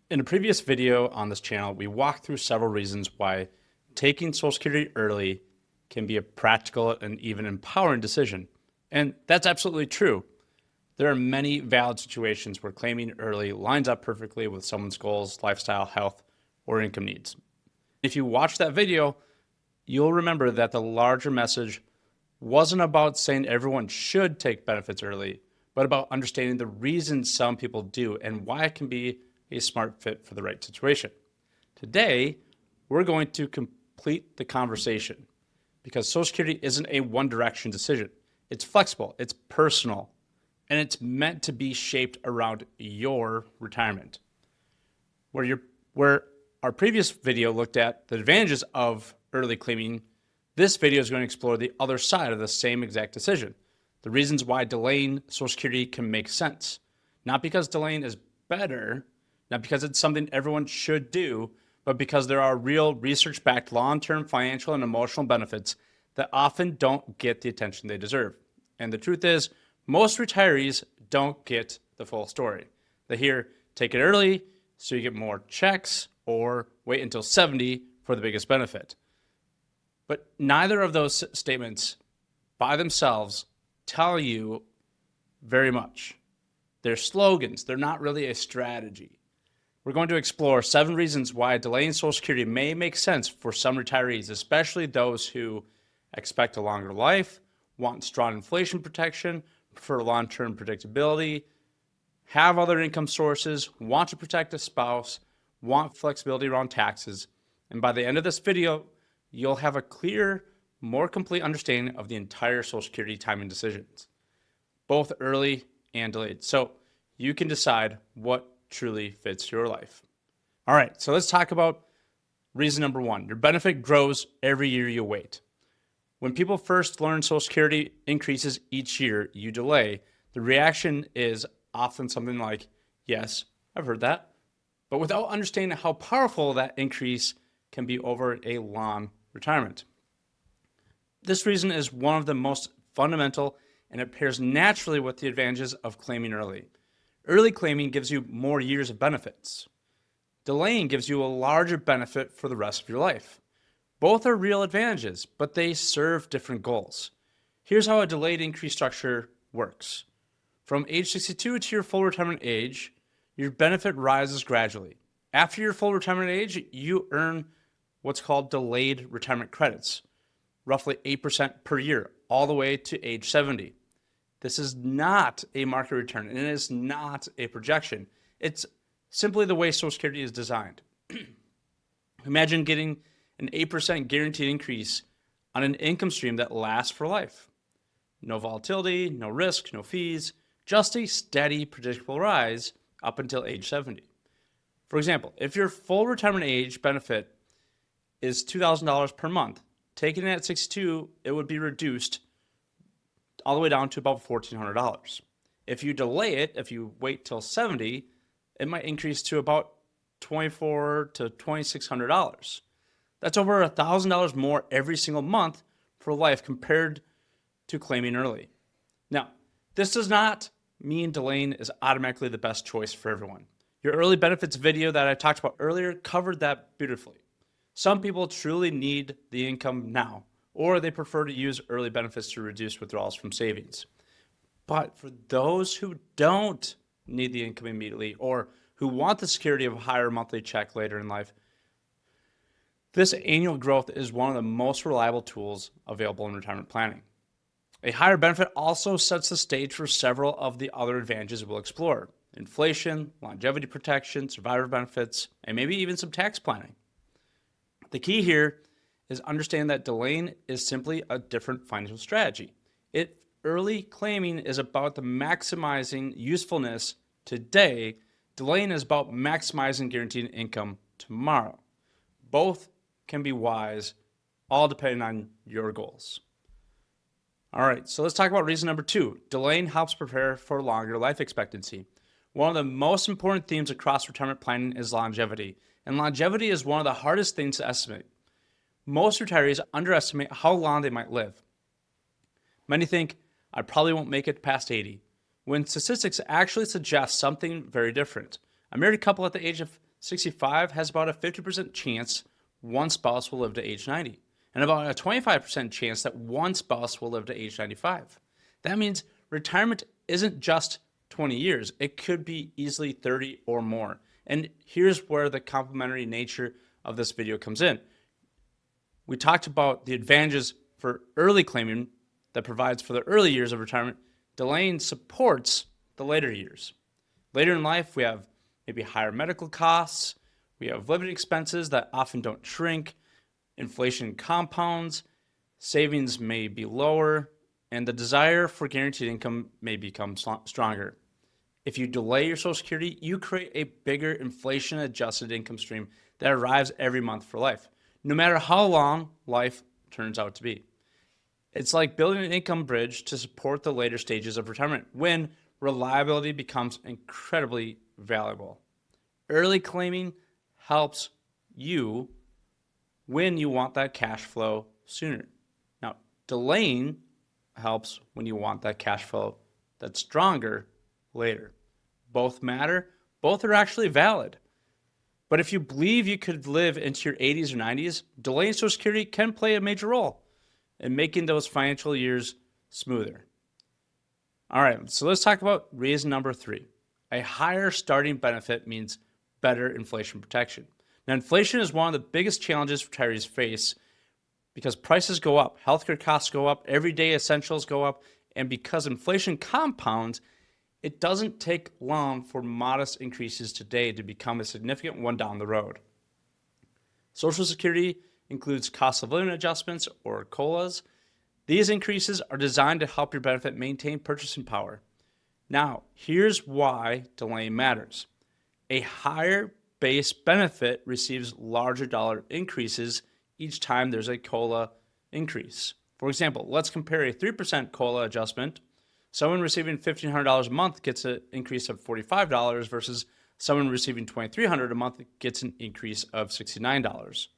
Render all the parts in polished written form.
In a previous video on this channel, we walked through several reasons why taking Social Security early can be a practical and even empowering decision. And that's absolutely true. There are many valid situations where claiming early lines up perfectly with someone's goals, lifestyle, health, or income needs. If you watch that video, you'll remember that the larger message wasn't about saying everyone should take benefits early, but about understanding the reasons some people do and why it can be a smart fit for the right situation. Today, we're going to complete the conversation because Social Security isn't a one direction decision. It's flexible, it's personal, and it's meant to be shaped around your retirement. Where our previous video looked at the advantages of early claiming, this video is going to explore the other side of the same exact decision. The reasons why delaying Social Security can make sense. Not because delaying is better, not because it's something everyone should do, but because there are real research-backed long-term financial and emotional benefits that often don't get the attention they deserve. And the truth is, most retirees don't get the full story. They hear, take it early so you get more checks, or wait until 70 for the biggest benefit. But neither of those statements by themselves tell you very much. They're slogans. They're not really a strategy. We're going to explore 7 reasons why delaying Social Security may make sense for some retirees, especially those who expect a longer life, want strong inflation protection, prefer long-term predictability, have other income sources, want to protect a spouse, want flexibility around taxes. And by the end of this video, you'll have a clear, more complete understanding of the entire Social Security timing decisions, both early and delayed. So you can decide what truly fits your life. All right, so let's talk about reason number 1. Your benefit grows every year you wait. When people first learn Social Security increases each year you delay, the reaction is often something like, yes, I've heard that, but without understanding how powerful that increase can be over a long retirement. This reason is one of the most fundamental, and it pairs naturally with the advantages of claiming early. Early claiming gives you more years of benefits. Delaying gives you a larger benefit for the rest of your life. Both are real advantages, but they serve different goals. Here's how a delayed increase structure works. From age 62 to your full retirement age, your benefit rises gradually. After your full retirement age, you earn what's called delayed retirement credits, roughly 8% per year, all the way to age 70. This is not a market return, and it is not a projection. It's simply the way Social Security is designed. Imagine getting an 8% guaranteed increase on an income stream that lasts for life. No volatility, no risk, no fees, just a steady, predictable rise up until age 70. For example, if your full retirement age benefit is $2,000 per month, taken at 62, it would be reduced all the way down to about $1,400. If you delay it, if you wait till 70, it might increase to about $2,400 to $2,600. That's over $1,000 more every single month for life compared to claiming early. Now, this does not mean delaying is automatically the best choice for everyone. Your early benefits video that I talked about earlier covered that beautifully. Some people truly need the income now, or they prefer to use early benefits to reduce withdrawals from savings. But for those who don't need the income immediately, or who want the security of a higher monthly check later in life, this annual growth is one of the most reliable tools available in retirement planning. A higher benefit also sets the stage for several of the other advantages we'll explore: inflation, longevity protection, survivor benefits, and maybe even some tax planning. The key here is understanding that delaying is simply a different financial strategy. Early claiming is about the maximizing usefulness today. Delaying is about maximizing guaranteed income tomorrow. Both can be wise, all depending on your goals. All right, so let's talk about reason number 2. Delaying helps prepare for longer life expectancy. One of the most important themes across retirement planning is longevity, and longevity is one of the hardest things to estimate. Most retirees underestimate how long they might live. Many think, I probably won't make it past 80, when statistics actually suggest something very different. A married couple at the age of 65 has about a 50% chance one spouse will live to age 90, and about a 25% chance that one spouse will live to age 95. That means retirement isn't just 20 years. It could be easily 30 or more. And here's where the complementary nature of this video comes in. We talked about the advantages for early claiming that provides for the early years of retirement. Delaying supports the later years. Later in life, we have maybe higher medical costs. We have living expenses that often don't shrink. Inflation compounds. Savings may be lower. And the desire for guaranteed income may become stronger. If you delay your Social Security, you create a bigger inflation-adjusted income stream that arrives every month for life, no matter how long life turns out to be. It's like building an income bridge to support the later stages of retirement when reliability becomes incredibly valuable. Early claiming helps you when you want that cash flow sooner. Now, delaying helps when you want that cash flow that's stronger later. Both matter. Both are actually valid. But if you believe you could live into your 80s or 90s, delaying Social Security can play a major role in making those financial years smoother. All right, so let's talk about reason number 3. A higher starting benefit means better inflation protection. Now, inflation is one of the biggest challenges retirees face because prices go up, healthcare costs go up, everyday essentials go up, and because inflation compounds, it doesn't take long for modest increases today to become a significant one down the road. Social Security includes cost of living adjustments, or COLAs. These increases are designed to help your benefit maintain purchasing power. Now, here's why delaying matters. A higher base benefit receives larger dollar increases each time there's a COLA increase. For example, let's compare a 3% COLA adjustment. Someone receiving $1,500 a month gets an increase of $45 versus someone receiving $2,300 a month gets an increase of $69.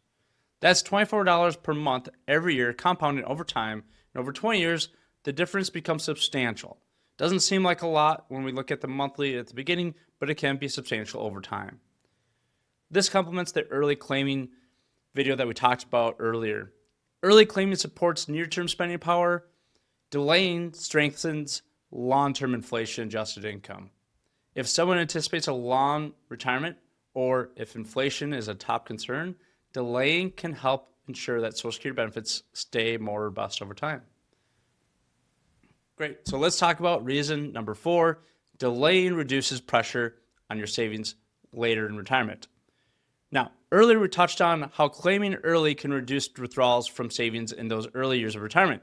That's $24 per month every year, compounded over time. And over 20 years, the difference becomes substantial. Doesn't seem like a lot when we look at the monthly at the beginning, but it can be substantial over time. This complements the early claiming video that we talked about earlier. Early claiming supports near-term spending power. Delaying strengthens long-term inflation-adjusted income. If someone anticipates a long retirement, or if inflation is a top concern, delaying can help ensure that Social Security benefits stay more robust over time. Great. So let's talk about reason number 4. Delaying reduces pressure on your savings later in retirement. Now, earlier we touched on how claiming early can reduce withdrawals from savings in those early years of retirement.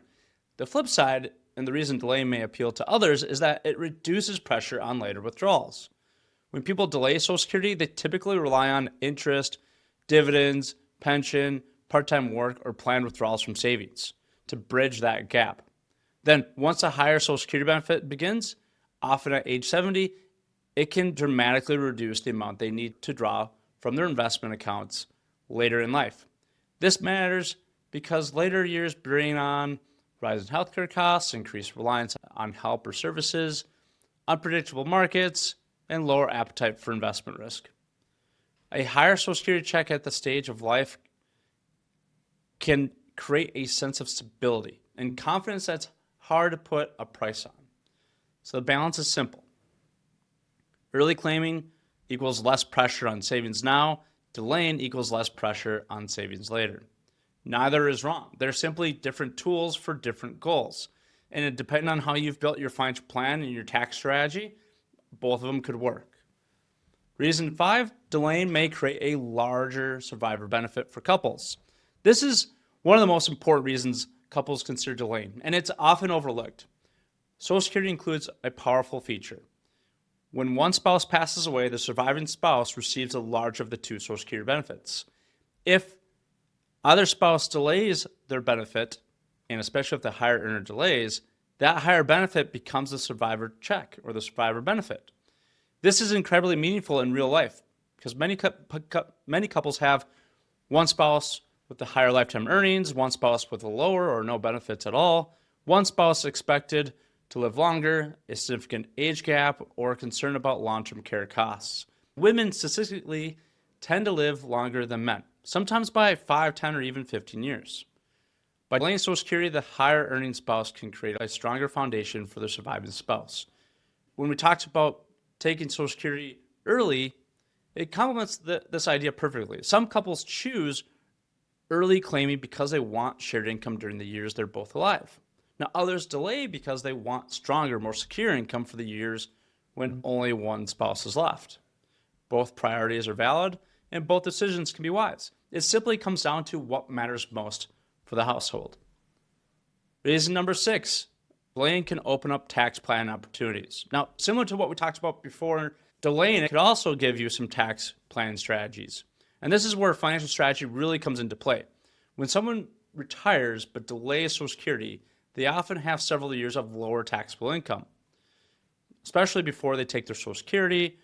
The flip side, and the reason delaying may appeal to others, is that it reduces pressure on later withdrawals. When people delay Social Security, they typically rely on interest, dividends, pension, part-time work, or planned withdrawals from savings to bridge that gap. Then, once a higher Social Security benefit begins, often at age 70, it can dramatically reduce the amount they need to draw from their investment accounts later in life. This matters because later years bring on rising healthcare costs, increased reliance on help or services, unpredictable markets, and lower appetite for investment risk. A higher Social Security check at the stage of life can create a sense of stability and confidence that's hard to put a price on. So the balance is simple. Early claiming equals less pressure on savings now. Delaying equals less pressure on savings later. Neither is wrong. They're simply different tools for different goals. And depending on how you've built your financial plan and your tax strategy, both of them could work. Reason 5, delaying may create a larger survivor benefit for couples. This is one of the most important reasons couples consider delaying, and it's often overlooked. Social Security includes a powerful feature. When one spouse passes away, the surviving spouse receives a larger of the two Social Security benefits. If either spouse delays their benefit, and especially if the higher earner delays, that higher benefit becomes the survivor check or the survivor benefit. This is incredibly meaningful in real life because many couples have one spouse with the higher lifetime earnings, one spouse with a lower or no benefits at all, one spouse expected to live longer, a significant age gap, or a concern about long-term care costs. Women statistically tend to live longer than men, sometimes by 5, 10, or even 15 years. By delaying Social Security, the higher earning spouse can create a stronger foundation for their surviving spouse. When we talked about taking Social Security early, it complements this idea perfectly. Some couples choose early claiming because they want shared income during the years they're both alive. Now, others delay because they want stronger, more secure income for the years when only one spouse is left. Both priorities are valid, and both decisions can be wise. It simply comes down to what matters most for the household. Reason number 6, delaying can open up tax plan opportunities. Now, similar to what we talked about before, delaying could also give you some tax plan strategies. And this is where financial strategy really comes into play. When someone retires but delays Social Security, they often have several years of lower taxable income, especially before they take their Social Security,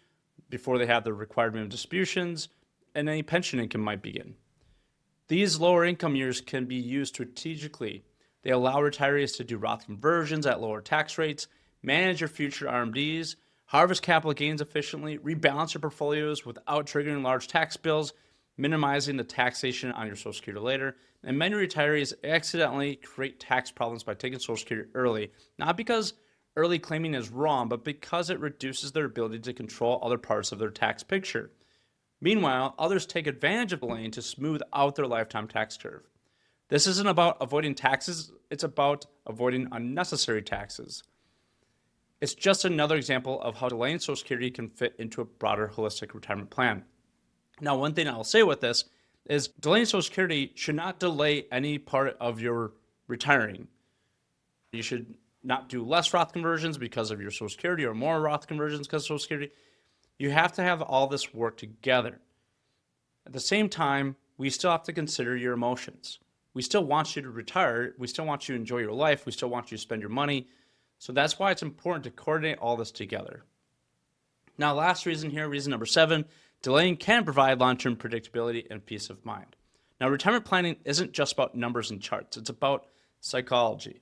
before they have the required minimum distributions, and any pension income might begin. These lower income years can be used strategically. They allow retirees to do Roth conversions at lower tax rates, manage their future RMDs, harvest capital gains efficiently, rebalance your portfolios without triggering large tax bills, minimizing the taxation on your Social Security later. And many retirees accidentally create tax problems by taking Social Security early, not because early claiming is wrong, but because it reduces their ability to control other parts of their tax picture. Meanwhile, others take advantage of delaying to smooth out their lifetime tax curve. This isn't about avoiding taxes, it's about avoiding unnecessary taxes. It's just another example of how delaying Social Security can fit into a broader holistic retirement plan. Now, one thing I'll say with this is delaying Social Security should not delay any part of your retiring. You should not do less Roth conversions because of your Social Security or more Roth conversions because of Social Security. You have to have all this work together. At the same time, we still have to consider your emotions. We still want you to retire. We still want you to enjoy your life. We still want you to spend your money. So that's why it's important to coordinate all this together. Now, last reason here, reason number 7, delaying can provide long-term predictability and peace of mind. Now, retirement planning isn't just about numbers and charts. It's about psychology.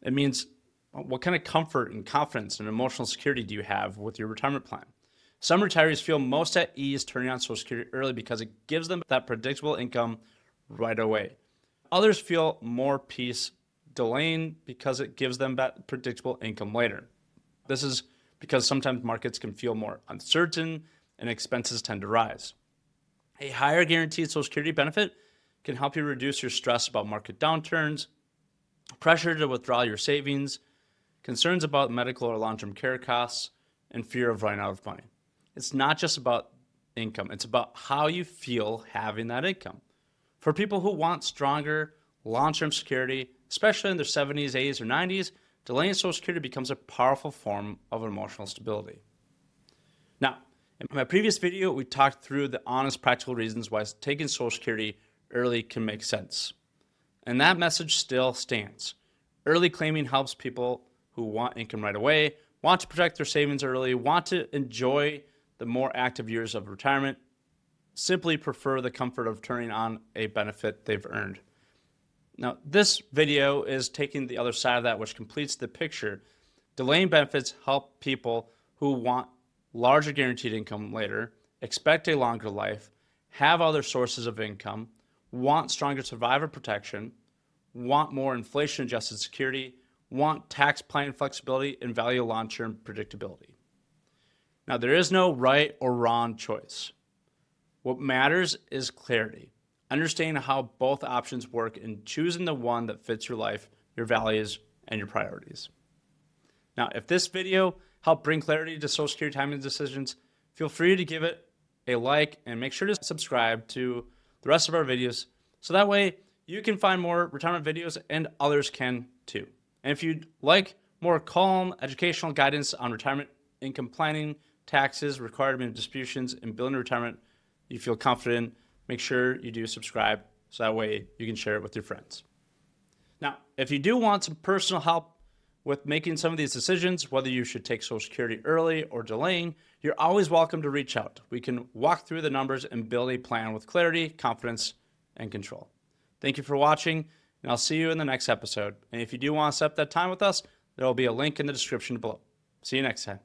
It means what kind of comfort and confidence and emotional security do you have with your retirement plan? Some retirees feel most at ease turning on Social Security early because it gives them that predictable income right away. Others feel more peace delaying because it gives them that predictable income later. This is because sometimes markets can feel more uncertain and expenses tend to rise. A higher guaranteed Social Security benefit can help you reduce your stress about market downturns, pressure to withdraw your savings, concerns about medical or long-term care costs, and fear of running out of money. It's not just about income. It's about how you feel having that income. For people who want stronger long-term security, especially in their 70s, 80s, or 90s, delaying Social Security becomes a powerful form of emotional stability. Now, in my previous video, we talked through the honest, practical reasons why taking Social Security early can make sense. And that message still stands. Early claiming helps people who want income right away, want to protect their savings early, want to enjoy the more active years of retirement, simply prefer the comfort of turning on a benefit they've earned. Now, this video is taking the other side of that, which completes the picture. Delaying benefits help people who want larger guaranteed income later, expect a longer life, have other sources of income, want stronger survivor protection, want more inflation-adjusted security, want tax planning flexibility, and value long-term predictability. Now, there is no right or wrong choice. What matters is clarity, understanding how both options work and choosing the one that fits your life, your values, and your priorities. Now, if this video helped bring clarity to Social Security timing decisions, feel free to give it a like and make sure to subscribe to the rest of our videos so that way you can find more retirement videos and others can too. And if you'd like more calm educational guidance on retirement income planning, taxes, required minimum distributions, and building retirement you feel confident in, make sure you do subscribe so that way you can share it with your friends. Now, if you do want some personal help with making some of these decisions, whether you should take Social Security early or delaying, you're always welcome to reach out. We can walk through the numbers and build a plan with clarity, confidence, and control. Thank you for watching, and I'll see you in the next episode. And if you do want to set up that time with us, there will be a link in the description below. See you next time.